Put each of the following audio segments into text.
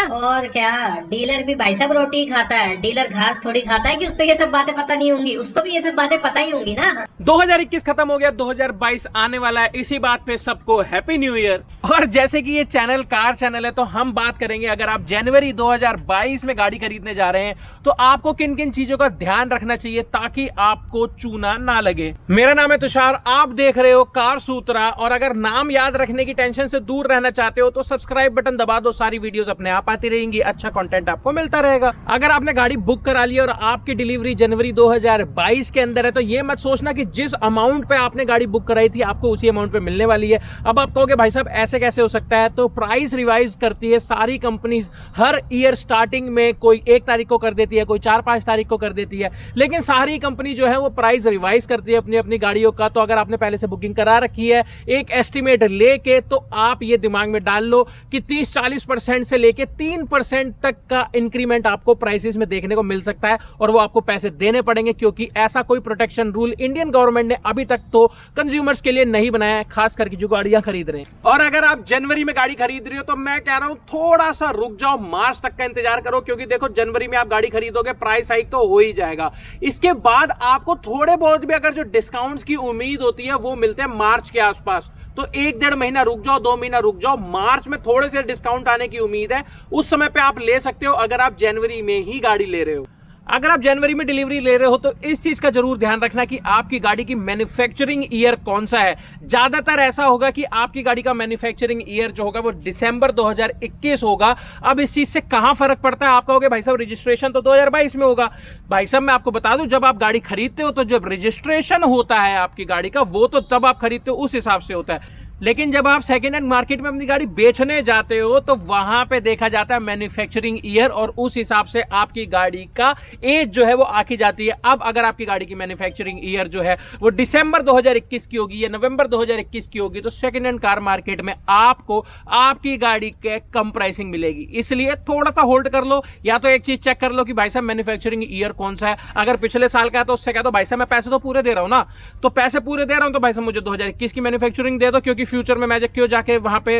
और क्या, डीलर भी भाई साहब रोटी खाता है, डीलर घास थोड़ी खाता है कि उसको ये सब बातें पता नहीं होंगी, उसको भी ये सब बातें पता ही होंगी ना। 2021 खत्म हो गया, 2022 आने वाला है। इसी बात पे सबको हैप्पी न्यू ईयर। और जैसे कि ये चैनल कार चैनल है, तो हम बात करेंगे अगर आप जनवरी 2022 में गाड़ी खरीदने जा रहे हैं तो आपको किन किन चीजों का ध्यान रखना चाहिए ताकि आपको चूना ना लगे। मेरा नाम है तुषार, आप देख रहे हो कार सूत्रा। और अगर नाम याद रखने की टेंशन से दूर रहना चाहते हो तो सब्सक्राइब बटन दबा दो, सारी वीडियोस अपने आप आती रहेंगी, अच्छा कंटेंट आपको मिलता रहेगा। अगर आपने गाड़ी बुक करा ली और आपकी डिलीवरी जनवरी 2022 के अंदर है तो ये मत सोचना कि जिस अमाउंट पे आपने गाड़ी बुक कराई थी आपको उसी अमाउंट पे मिलने वाली है। अब आप कहोगे भाई साहब ऐसे कैसे हो सकता है, तो प्राइस रिवाइज करती है सारी कंपनीज हर ईयर स्टार्टिंग में, कोई 1 तारीख को कर देती है, कोई 4-5 तारीख को कर देती है, लेकिन सारी कंपनी जो है वो प्राइस रिवाइज करती है अपनी अपनी गाड़ियों का। तो अगर आपने पहले से बुकिंग करा रखी है एक एस्टिमेट लेके, तो आप ये दिमाग में डाल लो कि 30-40% से लेके 3% तक का इंक्रीमेंट आपको प्राइसेस में देखने को मिल सकता है और वो आपको पैसे देने पड़ेंगे, क्योंकि ऐसा कोई प्रोटेक्शन रूल इंडियन गवर्नमेंट ने अभी तक तो कंज्यूमर्स के लिए नहीं बनाया है, खास करके जो गाड़ियां खरीद रहे हैं। और अगर आप जनवरी में गाड़ी खरीद रहे हो तो मैं कह रहा हूं थोड़ा सा रुक जाओ, मार्च तक का इंतजार करो, क्योंकि देखो जनवरी में आप गाड़ी खरीदोगे प्राइस हाइक तो हो ही जाएगा। इसके बाद आपको थोड़े बहुत भी अगर जो डिस्काउंट्स की उम्मीद होती है वो मिलते हैं मार्च के आसपास। तो 1-1.5 महीना रुक जाओ, 2 महीना रुक जाओ, मार्च में थोड़े से डिस्काउंट आने की उम्मीद है, उस समय पे आप ले सकते हो अगर आप जनवरी में ही गाड़ी ले रहे हो। अगर आप जनवरी में डिलीवरी ले रहे हो तो इस चीज का जरूर ध्यान रखना कि आपकी गाड़ी की मैन्युफैक्चरिंग ईयर कौन सा है। ज्यादातर ऐसा होगा कि आपकी गाड़ी का मैन्युफैक्चरिंग ईयर जो होगा वो दिसंबर 2021 होगा। अब इस चीज से कहां फर्क पड़ता है, आप कहोगे भाई साहब रजिस्ट्रेशन तो 2022 में होगा। भाई साहब मैं आपको बता दूं, जब आप गाड़ी खरीदते हो तो जब रजिस्ट्रेशन होता है आपकी गाड़ी का वो तो तब आप खरीदते हो, उस हिसाब से होता है। लेकिन जब आप सेकेंड हैंड मार्केट में अपनी गाड़ी बेचने जाते हो तो वहां पे देखा जाता है मैन्युफैक्चरिंग ईयर, और उस हिसाब से आपकी गाड़ी का एज जो है वो आकी जाती है। अब अगर आपकी गाड़ी की मैन्युफैक्चरिंग ईयर जो है वो दिसंबर 2021 की होगी या नवंबर 2021 की होगी तो सेकेंड हैंड कार मार्केट में आपको आपकी गाड़ी के कम प्राइसिंग मिलेगी। इसलिए थोड़ा सा होल्ड कर लो, या तो एक चीज चेक कर लो कि भाई साहब मैन्युफैक्चरिंग ईयर कौन सा है। अगर पिछले साल का है तो उससे क्या, तो भाई साहब मैं पैसे तो पूरे दे रहा हूं ना, तो पैसे पूरे दे रहा हूं तो भाई साहब मुझे 2021 की मैन्युफैक्चरिंग दे दो, क्योंकि फ्यूचर में मैं क्यों जाके वहां पे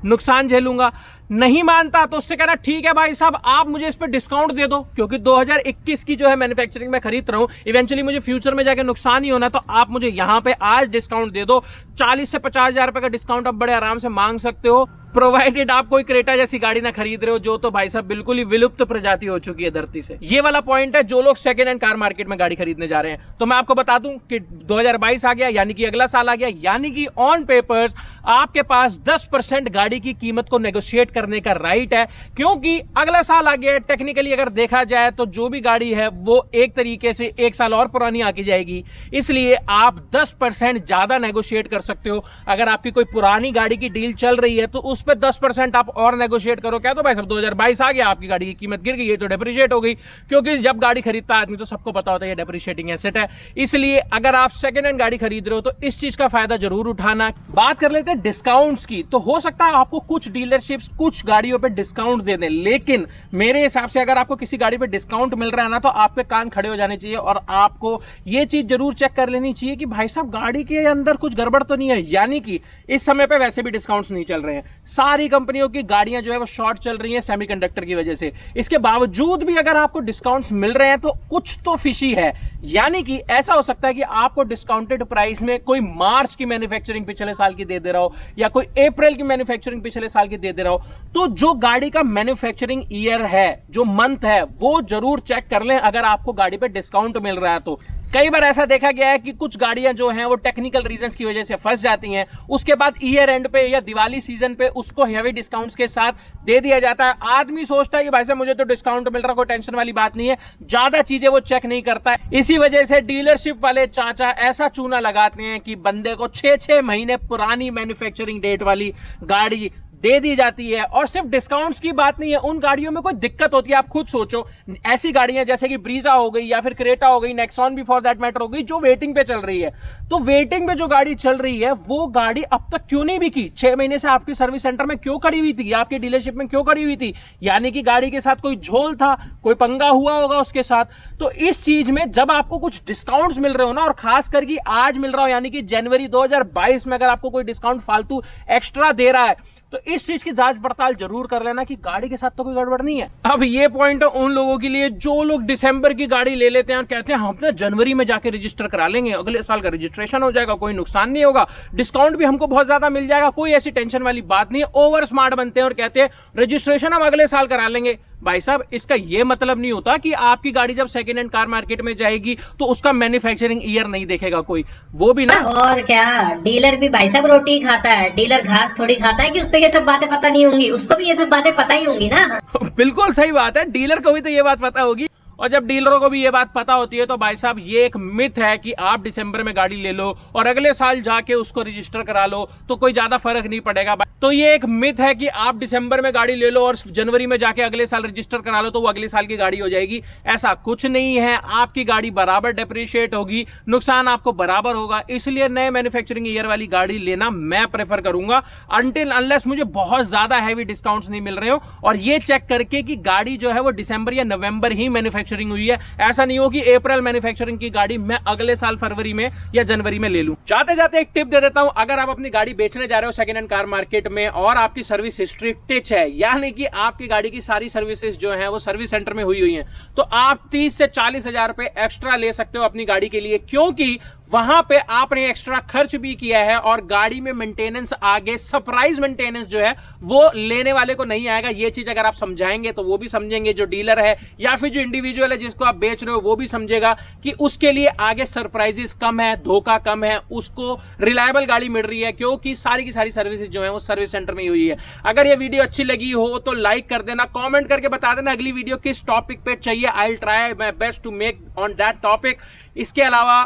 नुकसान झेलूंगा। नहीं मानता तो उससे कहना ठीक है भाई साहब आप मुझे इस पे डिस्काउंट दे दो, क्योंकि 2021 की जो है मैन्युफैक्चरिंग में खरीद रहा हूं, इवेंचुअली मुझे फ्यूचर में जाके नुकसान ही होना, तो आप मुझे यहां पे आज डिस्काउंट दे दो। 40 से 50 हजार रुपए का डिस्काउंट आप बड़े आराम से मांग सकते हो, प्रोवाइडेड आप कोई क्रेटा जैसी गाड़ी ना खरीद रहे हो जो तो भाई साहब बिल्कुल ही विलुप्त प्रजाति हो चुकी है धरती से। ये वाला पॉइंट है जो लोग सेकेंड हैंड कार मार्केट में गाड़ी खरीदने जा रहे हैं। तो मैं आपको बता दूं कि 2022 आ गया, यानी कि अगला साल आ गया, यानी कि ऑन पेपर्स आपके पास 10% गाड़ी की कीमत को नेगोशिएट करने का राइट है, क्योंकि अगला साल आ गया। टेक्निकली अगर देखा जाए तो जो भी गाड़ी है वो एक तरीके से 1 साल और पुरानी आकी जाएगी, इसलिए आप 10% ज्यादा नेगोशिएट कर सकते हो। अगर आपकी कोई पुरानी गाड़ी की डील चल रही है तो उस पर 10% आप और नेगोशिएट करो। क्या तो भाई साहब 2022 आ गया, आपकी गाड़ी की कीमत गिर गई है तो डेप्रिशिएट हो गई, क्योंकि जब गाड़ी खरीदता है आदमी तो सबको पता होता है ये डेप्रिशिएटिंग एसेट है। इसलिए अगर आप सेकेंड हैंड गाड़ी खरीद रहे हो तो इस चीज का फायदा जरूर उठाना। बात कर लेते हैं डिस्काउंट्स की, तो हो सकता है आपको कुछ डीलरशिप्स कुछ गाड़ियों पे डिस्काउंट दे दें, लेकिन मेरे हिसाब से अगर आपको किसी गाड़ी पे डिस्काउंट मिल रहा है ना तो आपके कान खड़े हो जाने चाहिए और आपको ये चीज जरूर चेक कर लेनी चाहिए कि भाई साहब गाड़ी के अंदर कुछ गड़बड़ तो नहीं है। यानी कि इस समय पे वैसे भी डिस्काउंट्स नहीं चल रहे हैं, सारी कंपनियों की गाड़ियां जो है वो शॉर्ट चल रही हैं सेमीकंडक्टर की वजह से। इसके बावजूद भी अगर आपको डिस्काउंट्स मिल रहे हैं तो कुछ तो फिशी है। यानी कि ऐसा हो सकता है कि आपको डिस्काउंटेड प्राइस में कोई मार्च की मैन्युफैक्चरिंग पिछले साल की दे रहा हो या कोई अप्रैल की मैन्युफैक्चरिंग पिछले साल की दे रहा हो। तो जो गाड़ी का मैन्युफैक्चरिंग ईयर है, जो मंथ है, वो जरूर चेक कर लें अगर आपको गाड़ी पे डिस्काउंट मिल रहा है तो। कई बार ऐसा देखा गया है कि कुछ गाड़ियां जो हैं वो टेक्निकल रीजंस की वजह से फंस जाती हैं, उसके बाद ईयर एंड पे या दिवाली सीजन पे उसको हेवी डिस्काउंट्स के साथ दे दिया जाता है। आदमी सोचता है कि भाई साहब मुझे तो डिस्काउंट मिल रहा, कोई टेंशन वाली बात नहीं है, ज्यादा चीजें वो चेक नहीं करता है। इसी वजह से डीलरशिप वाले चाचा ऐसा चूना लगाते हैं कि बंदे को 6-6 महीने पुरानी मैन्युफैक्चरिंग डेट वाली गाड़ी दे दी जाती है। और सिर्फ डिस्काउंट्स की बात नहीं है, उन गाड़ियों में कोई दिक्कत होती है। आप खुद सोचो, ऐसी गाड़ियां जैसे कि ब्रीजा हो गई या फिर क्रेटा हो गई, नेक्सॉन भी फॉर दैट मैटर हो गई, जो वेटिंग पे चल रही है। तो वेटिंग पे जो गाड़ी चल रही है वो गाड़ी अब तक क्यों नहीं बिकी, 6 महीने से आपकी सर्विस सेंटर में क्यों खड़ी हुई थी, आपकी डीलरशिप में क्यों खड़ी हुई थी? यानी कि गाड़ी के साथ कोई झोल था, कोई पंगा हुआ होगा उसके साथ। तो इस चीज में जब आपको कुछ डिस्काउंट्स मिल रहे हो ना, और खास करके आज मिल रहा हो, यानी कि जनवरी 2022 में अगर आपको कोई डिस्काउंट फालतू एक्स्ट्रा दे रहा है, तो इस चीज की जांच पड़ताल जरूर कर लेना कि गाड़ी के साथ तो कोई गड़बड़ नहीं है। अब ये पॉइंट है उन लोगों के लिए जो लोग दिसंबर की गाड़ी ले लेते हैं और कहते हैं हम अपने जनवरी में जाके रजिस्टर करा लेंगे, अगले साल का रजिस्ट्रेशन हो जाएगा, कोई नुकसान नहीं होगा, डिस्काउंट भी हमको बहुत ज्यादा मिल जाएगा, कोई ऐसी टेंशन वाली बात नहीं है। ओवर स्मार्ट बनते हैं और कहते हैं रजिस्ट्रेशन हम अगले साल करा लेंगे। भाई साहब, इसका यह मतलब नहीं होता कि आपकी गाड़ी जब सेकेंड हैंड कार मार्केट में जाएगी तो उसका मैन्युफैक्चरिंग ईयर नहीं देखेगा कोई, वो भी ना। और क्या, डीलर भी भाई साहब रोटी खाता है, डीलर घास थोड़ी खाता है कि उसको ये सब बातें पता नहीं होंगी, उसको भी ये सब बातें पता ही होंगी ना। बिल्कुल सही बात है, डीलर को भी तो ये बात पता होगी। और जब डीलरों को भी ये बात पता होती है तो भाई साहब ये एक मिथ है कि आप दिसंबर में गाड़ी ले लो और अगले साल जाके उसको रजिस्टर करा लो तो कोई ज्यादा फर्क नहीं पड़ेगा। तो ये एक मिथ है कि आप दिसंबर में गाड़ी ले लो और जनवरी में जाके अगले साल रजिस्टर करा लो तो वो अगले साल की गाड़ी हो जाएगी। ऐसा कुछ नहीं है, आपकी गाड़ी बराबर डेप्रिशिएट होगी, नुकसान आपको बराबर होगा। इसलिए नए मैन्युफैक्चरिंग ईयर वाली गाड़ी लेना मैं प्रेफर करूंगा अनटिल अनलेस मुझे बहुत ज्यादा हैवी डिस्काउंट्स नहीं मिल रहे हो, और ये चेक करके कि गाड़ी जो है वो दिसंबर या नवंबर ही मैन्युफैक्चरिंग हुई है। ऐसा नहीं हो कि अप्रैल मैन्युफैक्चरिंग की गाड़ी मैं अगले साल फरवरी में या जनवरी में ले लूं। जाते जाते एक टिप दे देता हूं, अगर आप अपनी गाड़ी बेचने जा रहे हो सेकंड हैंड कार मार्केट में और आपकी सर्विस हिस्ट्री टिच है, यानी कि आपकी गाड़ी की सारी सर्विसेज जो है वो सर्विस सेंटर में हुई हैं, तो आप 30 से 40 हजार रुपए एक्स्ट्रा ले सकते हो अपनी गाड़ी के लिए, क्योंकि वहां पे आपने एक्स्ट्रा खर्च भी किया है और गाड़ी में मेंटेनेंस आगे सरप्राइज मेंटेनेंस जो है वो लेने वाले को नहीं आएगा। ये चीज अगर आप समझाएंगे तो वो भी समझेंगे, जो डीलर है या फिर जो इंडिविजुअल है जिसको आप बेच रहे हो वो भी समझेगा कि उसके लिए आगे सरप्राइजेस कम है, धोखा कम है, उसको रिलायबल गाड़ी मिल रही है, क्योंकि सारी की सारी सर्विसेज जो है वो सर्विस सेंटर में हुई है। अगर ये वीडियो अच्छी लगी हो तो लाइक कर देना, कॉमेंट करके बता देना अगली वीडियो किस टॉपिक पे चाहिए। I will try my best to make on that topic. इसके अलावा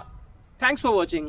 थैंक्स फॉर वॉचिंग।